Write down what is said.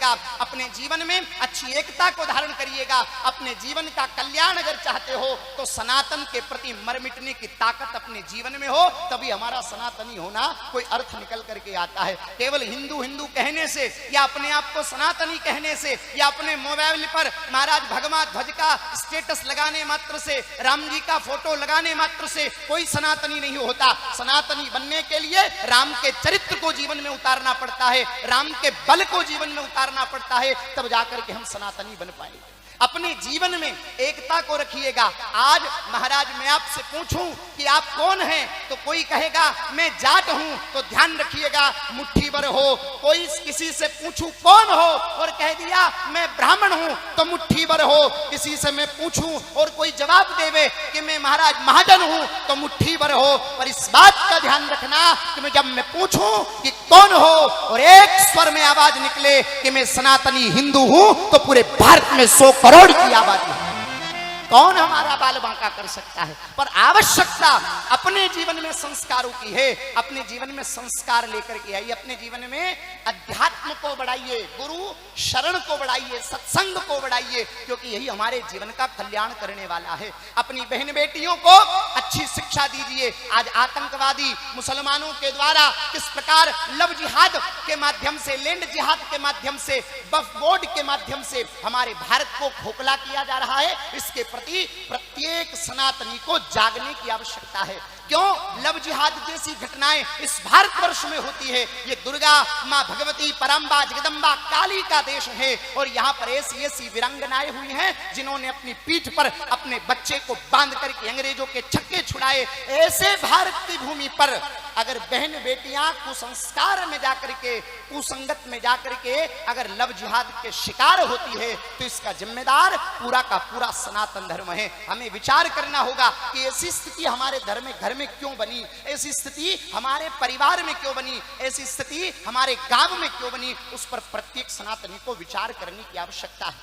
रखिएगा, अपने जीवन में अच्छी एकता को धारण करिएगा, अपने जीवन का कल्याण अगर चाहते हो तो सनातन के प्रति मर मिटने की ताकत अपने जीवन में हो, तभी हमारा सनातनी होना कोई अर्थ निकल करके आता है। केवल हिंदू हिंदू कहने से या अपने आप को सनातनी कहने से या अपने मोबाइल पर महाराज भगवा ध्वज का स्टेटस लगाने मात्र से, राम जी का फोटो लगाने मात्र से कोई सनातनी नहीं होता। सनातनी बनने के लिए राम के चरित्र को जीवन में उतारना पड़ता है, राम के बल को जीवन में उतारना पड़ता है, तब जाकर के हम सनातनी बन पाएंगे। अपने जीवन में एकता को रखिएगा। आज महाराज मैं आपसे पूछूं कि आप कौन हैं, तो कोई कहेगा मैं जाट हूं, तो ध्यान रखिएगा मुट्ठी भर हो। कोई किसी से पूछूं कौन हो और कह दिया मैं ब्राह्मण हूं, तो मुट्ठी भर हो। किसी से मैं पूछूं और कोई जवाब देवे कि मैं महाराज महाजन हूं, तो मुट्ठी भर हो। पर इस बात का ध्यान रखना कि मैं जब मैं पूछूं कि कौन हो और एक स्वर में आवाज निकले कि मैं सनातनी हिंदू हूं, तो पूरे भारत में 100 करोड़ की आबादी है। कौन हमारा बाल बांका कर सकता है? पर आवश्यकता अपने जीवन में संस्कारों की है। अपने जीवन में संस्कार लेकर के आइए, अपने जीवन में अध्यात्म को बढ़ाइए, गुरु शरण को बढ़ाइए, सत्संग को बढ़ाइए, क्योंकि यही हमारे जीवन का कल्याण करने वाला है। अपनी बहन बेटियों को अच्छी शिक्षा दीजिए। आज आतंकवादी मुसलमानों के द्वारा किस प्रकार लव जिहाद के माध्यम से, लैंड जिहाद के माध्यम से, वक्फ बोर्ड के माध्यम से हमारे भारत को खोखला किया जा रहा है, इसके प्रति प्रत्येक सनातनी को जागने की आवश्यकता है। क्यों लव जिहाद जैसी घटनाएं इस भारतवर्ष में होती है? ये दुर्गा मां भगवती परम्बा जगदम्बा काली का देश है, और यहाँ पर ऐसी ऐसी वीरांगनाएं हुई हैं जिन्होंने अपनी पीठ पर अपने बच्चे को बांध करके अंग्रेजों के छक्के छुड़ाए। ऐसे भारत की भूमि पर अगर बहन बेटियां कुसंस्कार में जाकर के, कुसंगत में जाकर के अगर लव जिहाद के शिकार होती है, तो इसका जिम्मेदार पूरा का पूरा सनातन धर्म है। हमें विचार करना होगा कि ऐसी स्थिति हमारे घर में क्यों बनी, ऐसी स्थिति हमारे परिवार में क्यों बनी, ऐसी स्थिति हमारे गांव में क्यों बनी। उस पर प्रत्येक सनातनी को विचार करने की आवश्यकता है।